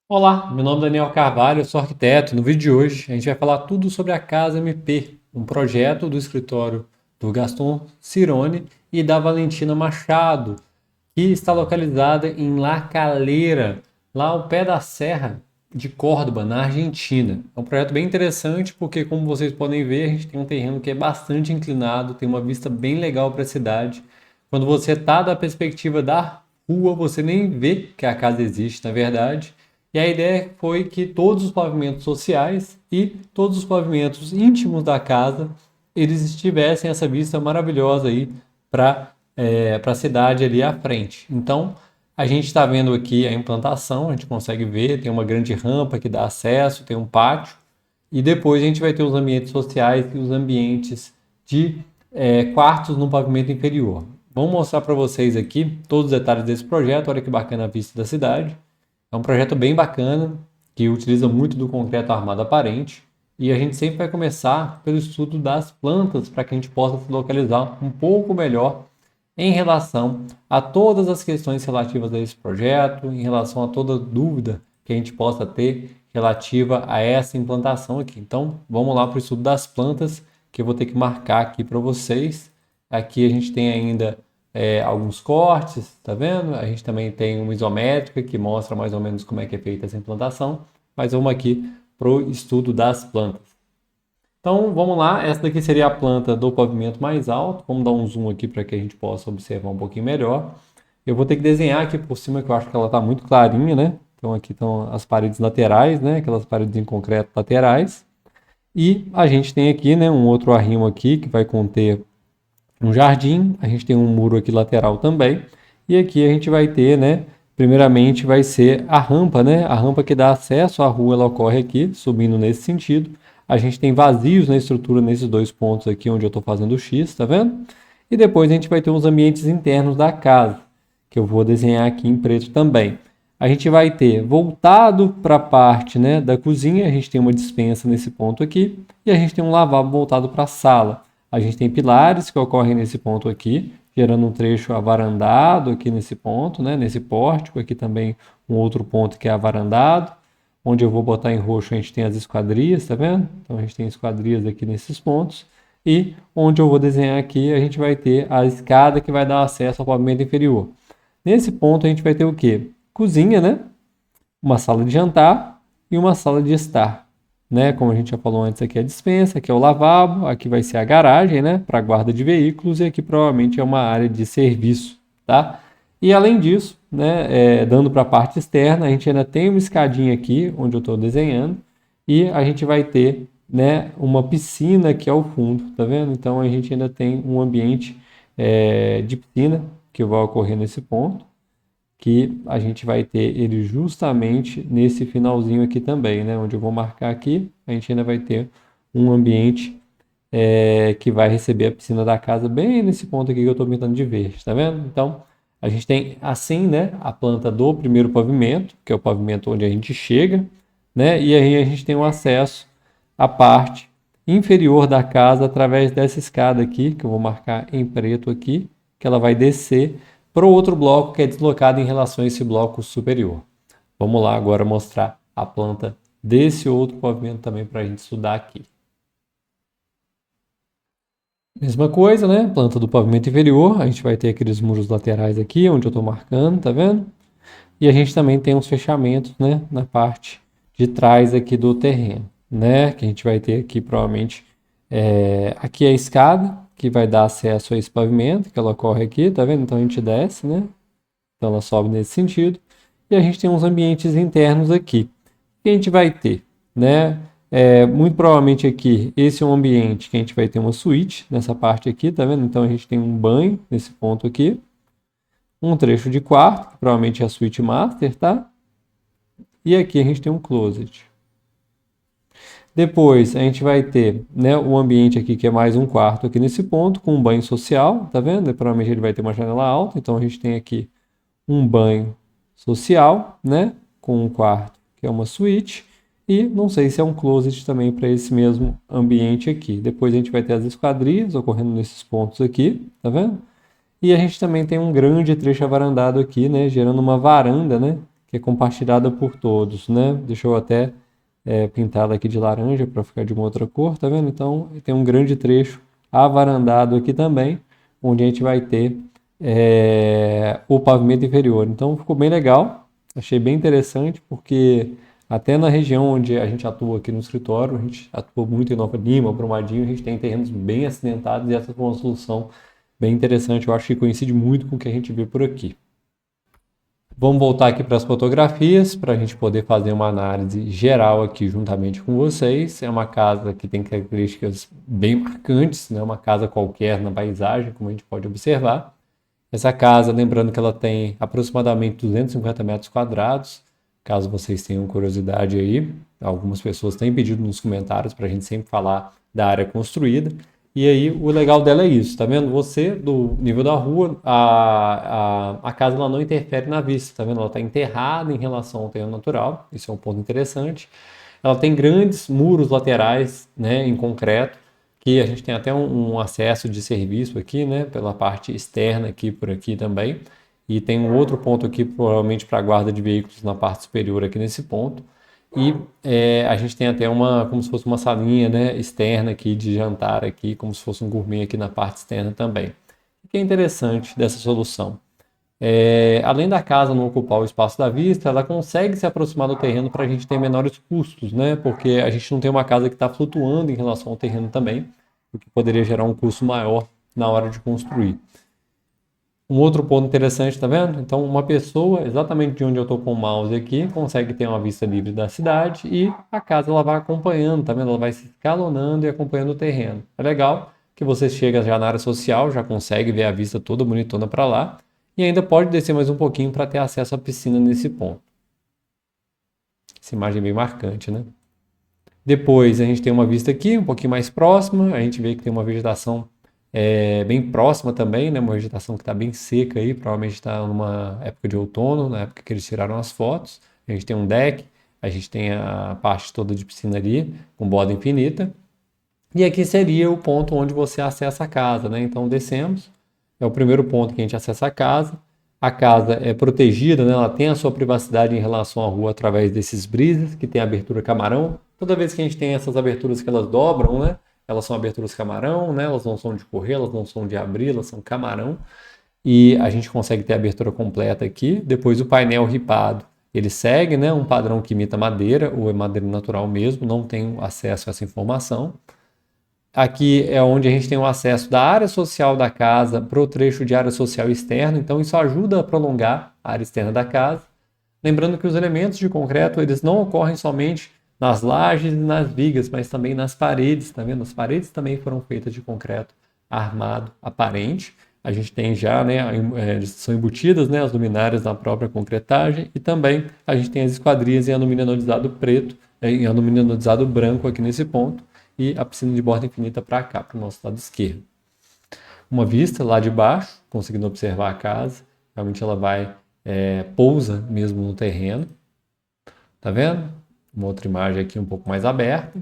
Olá, meu nome é Daniel Carvalho, eu sou arquiteto. No vídeo de hoje a gente vai falar tudo sobre a Casa MP, um projeto do escritório do Gaston Cirone e da Valentina Machado, que está localizada em La Calera, lá ao pé da Serra de Córdoba, na Argentina. É um projeto bem interessante porque, como vocês podem ver, a gente tem um terreno que é bastante inclinado, tem uma vista bem legal para a cidade. Quando você está da perspectiva da rua, você nem vê que a casa existe, na verdade. E a ideia foi que todos os pavimentos sociais e todos os pavimentos íntimos da casa, eles tivessem essa vista maravilhosa aí para a cidade ali à frente. Então, a gente está vendo aqui a implantação, a gente consegue ver, tem uma grande rampa que dá acesso, tem um pátio, e depois a gente vai ter os ambientes sociais e os ambientes de quartos no pavimento inferior. Vamos mostrar para vocês aqui todos os detalhes desse projeto, olha que bacana a vista da cidade. É um projeto bem bacana, que utiliza muito do concreto armado aparente, e a gente sempre vai começar pelo estudo das plantas para que a gente possa se localizar um pouco melhor em relação a todas as questões relativas a esse projeto, em relação a toda dúvida que a gente possa ter relativa a essa implantação aqui. Então, vamos lá para o estudo das plantas, que eu vou ter que marcar aqui para vocês. Aqui a gente tem ainda alguns cortes, tá vendo? A gente também tem uma isométrica que mostra mais ou menos como é que é feita essa implantação, mas vamos aqui para o estudo das plantas. Então vamos lá, essa daqui seria a planta do pavimento mais alto. Vamos dar um zoom aqui para que a gente possa observar um pouquinho melhor. Eu vou ter que desenhar aqui por cima, que eu acho que ela está muito clarinha, né? Então aqui estão as paredes laterais, né? Aquelas paredes em concreto laterais. E a gente tem aqui, né, um outro arrimo aqui que vai conter um jardim. A gente tem um muro aqui lateral também. E aqui a gente vai ter, né? Primeiramente vai ser a rampa, né? A rampa que dá acesso à rua, ela ocorre aqui, subindo nesse sentido. A gente tem vazios na estrutura nesses dois pontos aqui onde eu estou fazendo o X, tá vendo? E depois a gente vai ter os ambientes internos da casa, que eu vou desenhar aqui em preto também. A gente vai ter voltado para a parte, né, da cozinha, a gente tem uma despensa nesse ponto aqui, e a gente tem um lavabo voltado para a sala. A gente tem pilares que ocorrem nesse ponto aqui, gerando um trecho avarandado aqui nesse ponto, né, nesse pórtico. Aqui também um outro ponto que é avarandado. Onde eu vou botar em roxo, a gente tem as esquadrias, tá vendo? Então a gente tem esquadrias aqui nesses pontos. E onde eu vou desenhar aqui, a gente vai ter a escada que vai dar acesso ao pavimento inferior. Nesse ponto a gente vai ter o quê? Cozinha, né? Uma sala de jantar e uma sala de estar, né? Como a gente já falou antes, aqui é a despensa, aqui é o lavabo, aqui vai ser a garagem, né? Para guarda de veículos, e aqui provavelmente é uma área de serviço, tá? E além disso, né, dando para a parte externa, a gente ainda tem uma escadinha aqui, onde eu estou desenhando, e a gente vai ter, né, uma piscina aqui ao fundo, tá vendo? Então a gente ainda tem um ambiente de piscina que vai ocorrer nesse ponto, que a gente vai ter ele justamente nesse finalzinho aqui também, né? Onde eu vou marcar aqui, a gente ainda vai ter um ambiente que vai receber a piscina da casa bem nesse ponto aqui que eu estou pintando de verde, tá vendo? Então, a gente tem assim, né, a planta do primeiro pavimento, que é o pavimento onde a gente chega, né? E aí a gente tem o acesso à parte inferior da casa através dessa escada aqui, que eu vou marcar em preto aqui, que ela vai descer para o outro bloco que é deslocado em relação a esse bloco superior. Vamos lá agora mostrar a planta desse outro pavimento também para a gente estudar aqui. Mesma coisa, né? Planta do pavimento inferior, a gente vai ter aqueles muros laterais aqui, onde eu estou marcando, tá vendo? E a gente também tem uns fechamentos, né, na parte de trás aqui do terreno, né? Que a gente vai ter aqui provavelmente aqui é a escada que vai dar acesso a esse pavimento, que ela corre aqui, tá vendo? Então a gente desce, né? Então ela sobe nesse sentido. E a gente tem uns ambientes internos aqui. O que a gente vai ter, né? Muito provavelmente aqui, esse é um ambiente que a gente vai ter uma suíte nessa parte aqui, tá vendo? Então a gente tem um banho nesse ponto aqui, um trecho de quarto, que provavelmente é a suíte master, tá? E aqui a gente tem um closet. Depois a gente vai ter, né, o ambiente aqui que é mais um quarto aqui nesse ponto, com um banho social, tá vendo? Provavelmente ele vai ter uma janela alta, então a gente tem aqui um banho social, né, com um quarto que é uma suíte, e não sei se é um closet também para esse mesmo ambiente aqui. Depois a gente vai ter as esquadrias ocorrendo nesses pontos aqui, tá vendo? E a gente também tem um grande trecho avarandado aqui, né, gerando uma varanda, né, que é compartilhada por todos, né? Deixa eu até pintá-la aqui de laranja para ficar de uma outra cor, tá vendo? Então, tem um grande trecho avarandado aqui também, onde a gente vai ter o pavimento inferior. Então, ficou bem legal, achei bem interessante, porque até na região onde a gente atua aqui no escritório, a gente atua muito em Nova Lima, Brumadinho, a gente tem terrenos bem acidentados e essa foi uma solução bem interessante, eu acho que coincide muito com o que a gente vê por aqui. Vamos voltar aqui para as fotografias para a gente poder fazer uma análise geral aqui juntamente com vocês. É uma casa que tem características bem marcantes, não é uma casa qualquer na paisagem, como a gente pode observar. Essa casa, lembrando que ela tem aproximadamente 250 metros quadrados. Caso vocês tenham curiosidade aí, algumas pessoas têm pedido nos comentários para a gente sempre falar da área construída. E aí, o legal dela é isso, tá vendo? Você, do nível da rua, a casa ela não interfere na vista, tá vendo? Ela está enterrada em relação ao terreno natural, isso é um ponto interessante. Ela tem grandes muros laterais, né, em concreto, que a gente tem até um acesso de serviço aqui, né, pela parte externa aqui, por aqui também. E tem um outro ponto aqui, provavelmente para a guarda de veículos na parte superior aqui nesse ponto. E a gente tem até como se fosse uma salinha, né, externa aqui de jantar aqui, como se fosse um gourmet aqui na parte externa também. O que é interessante dessa solução? Além da casa não ocupar o espaço da vista, ela consegue se aproximar do terreno para a gente ter menores custos, né? Porque a gente não tem uma casa que está flutuando em relação ao terreno também, o que poderia gerar um custo maior na hora de construir. Um outro ponto interessante, tá vendo? Então, uma pessoa, exatamente de onde eu estou com o mouse aqui, consegue ter uma vista livre da cidade e a casa ela vai acompanhando, tá vendo? Ela vai se escalonando e acompanhando o terreno. É legal que você chega já na área social, já consegue ver a vista toda bonitona para lá e ainda pode descer mais um pouquinho para ter acesso à piscina nesse ponto. Essa imagem é bem marcante, né? Depois a gente tem uma vista aqui, um pouquinho mais próxima, a gente vê que tem uma vegetação bem próxima também, né? Uma vegetação que está bem seca aí, provavelmente está numa época de outono, na época que eles tiraram as fotos. A gente tem um deck, a gente tem a parte toda de piscina ali, com borda infinita. E aqui seria o ponto onde você acessa a casa, né? Então descemos, é o primeiro ponto que a gente acessa a casa. A casa é protegida, né? Ela tem a sua privacidade em relação à rua através desses brises, que tem abertura camarão. Toda vez que a gente tem essas aberturas que elas dobram, né? Elas são aberturas camarão, né? Elas não são de correr, elas não são de abrir, elas são camarão. E a gente consegue ter a abertura completa aqui. Depois o painel ripado, ele segue, né? Um padrão que imita madeira, ou é madeira natural mesmo, não tenho acesso a essa informação. Aqui é onde a gente tem o acesso da área social da casa para o trecho de área social externa, então isso ajuda a prolongar a área externa da casa. Lembrando que os elementos de concreto, eles não ocorrem somente nas lajes e nas vigas, mas também nas paredes, tá vendo? As paredes também foram feitas de concreto armado aparente. A gente tem já, né, são embutidas, né, as luminárias na própria concretagem e também a gente tem as esquadrias em alumínio anodizado preto, em alumínio anodizado branco aqui nesse ponto e a piscina de borda infinita para cá, para o nosso lado esquerdo. Uma vista lá de baixo, conseguindo observar a casa, realmente ela vai pousa mesmo no terreno, tá vendo? Uma outra imagem aqui um pouco mais aberta,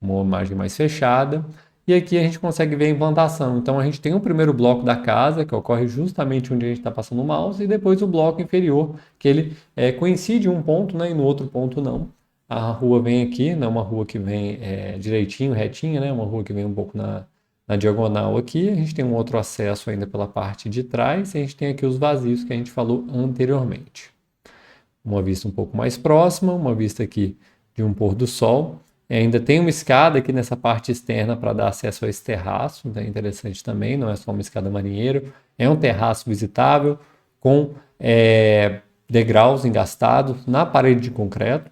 uma imagem mais fechada, e aqui a gente consegue ver a implantação. Então a gente tem o primeiro bloco da casa, que ocorre justamente onde a gente está passando o mouse, e depois o bloco inferior, que ele coincide em um ponto, né, e no outro ponto não. A rua vem aqui, não é uma rua que vem direitinho, retinha, né, uma rua que vem um pouco na diagonal aqui. A gente tem um outro acesso ainda pela parte de trás, e a gente tem aqui os vazios que a gente falou anteriormente. Uma vista um pouco mais próxima, uma vista aqui de um pôr do sol. Ainda tem uma escada aqui nessa parte externa para dar acesso a esse terraço, então é interessante também, não é só uma escada marinheiro, é um terraço visitável com degraus engastados na parede de concreto.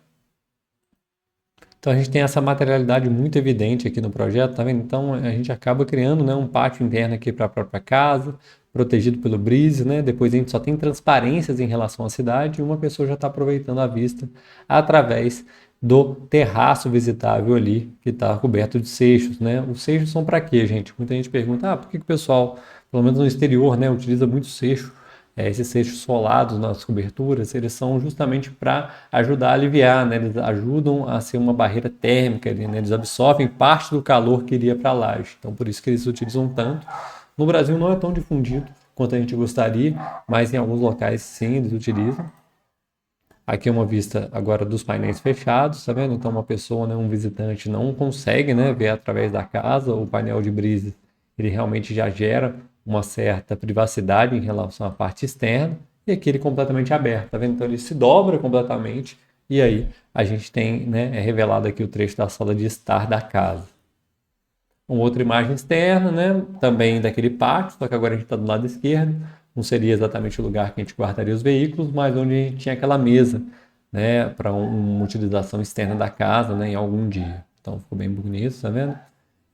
Então a gente tem essa materialidade muito evidente aqui no projeto, tá vendo? Então a gente acaba criando, né, um pátio interno aqui para a própria casa, protegido pelo brise, né? Depois a gente só tem transparências em relação à cidade e uma pessoa já está aproveitando a vista através do terraço visitável ali, que está coberto de seixos, né? Os seixos são para quê, gente? Muita gente pergunta, por que o pessoal, pelo menos no exterior, né, utiliza muito seixo? Esses seixos solados nas coberturas, eles são justamente para ajudar a aliviar, né? Eles ajudam a ser uma barreira térmica ali, né? Eles absorvem parte do calor que iria para a laje. Então, por isso que eles utilizam tanto. No Brasil não é tão difundido quanto a gente gostaria, mas em alguns locais sim, eles utilizam. Aqui é uma vista agora dos painéis fechados, tá vendo? Então uma pessoa, né, um visitante não consegue, né, ver através da casa. O painel de brisas, ele realmente já gera uma certa privacidade em relação à parte externa. E aqui ele completamente aberto, tá vendo? Então ele se dobra completamente e aí a gente tem, né, é revelado aqui o trecho da sala de estar da casa. Uma outra imagem externa, né? Também daquele pátio, só que agora a gente está do lado esquerdo. Não seria exatamente o lugar que a gente guardaria os veículos, mas onde a gente tinha aquela mesa, né? Para uma utilização externa da casa, né? Em algum dia. Então ficou bem bonito, tá vendo?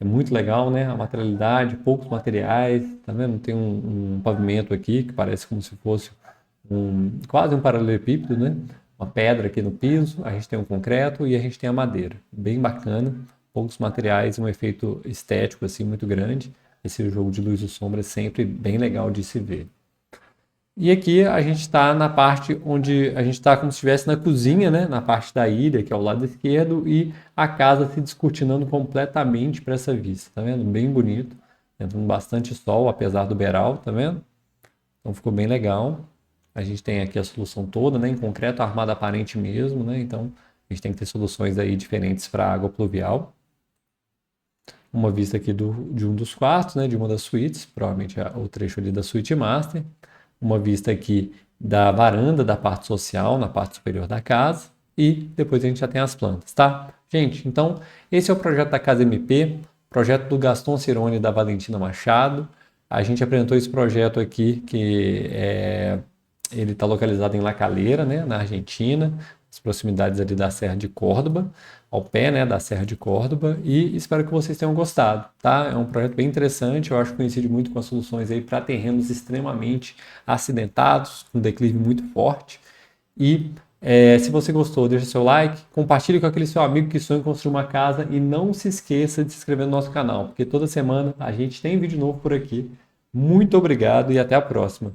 É muito legal, né? A materialidade, poucos materiais, tá vendo? Tem um pavimento aqui que parece como se fosse quase um paralelepípedo, né? Uma pedra aqui no piso, a gente tem um concreto e a gente tem a madeira. Bem bacana, poucos materiais, um efeito estético assim muito grande. Esse jogo de luz e sombra é sempre bem legal de se ver. E aqui a gente está na parte onde a gente está como se estivesse na cozinha, né? Na parte da ilha, que é o lado esquerdo, e a casa se descortinando completamente para essa vista, tá vendo? Bem bonito, entrando bastante sol, apesar do beiral, tá vendo? Então ficou bem legal. A gente tem aqui a solução toda, né, em concreto armado aparente mesmo, né? Então a gente tem que ter soluções aí diferentes para água pluvial. Uma vista aqui de um dos quartos, né, de uma das suítes, provavelmente é o trecho ali da suíte master. Uma vista aqui da varanda da parte social, na parte superior da casa. E depois a gente já tem as plantas, tá? Gente, então esse é o projeto da Casa MP, projeto do Gaston Cirone e da Valentina Machado. A gente apresentou esse projeto aqui, ele está localizado em La Calera, né, na Argentina, as proximidades ali da Serra de Córdoba, ao pé, né, da Serra de Córdoba, e espero que vocês tenham gostado, tá? É um projeto bem interessante, eu acho que coincide muito com as soluções aí para terrenos extremamente acidentados, com declive muito forte. E se você gostou, deixa seu like, compartilhe com aquele seu amigo que sonha em construir uma casa e não se esqueça de se inscrever no nosso canal, porque toda semana a gente tem vídeo novo por aqui. Muito obrigado e até a próxima.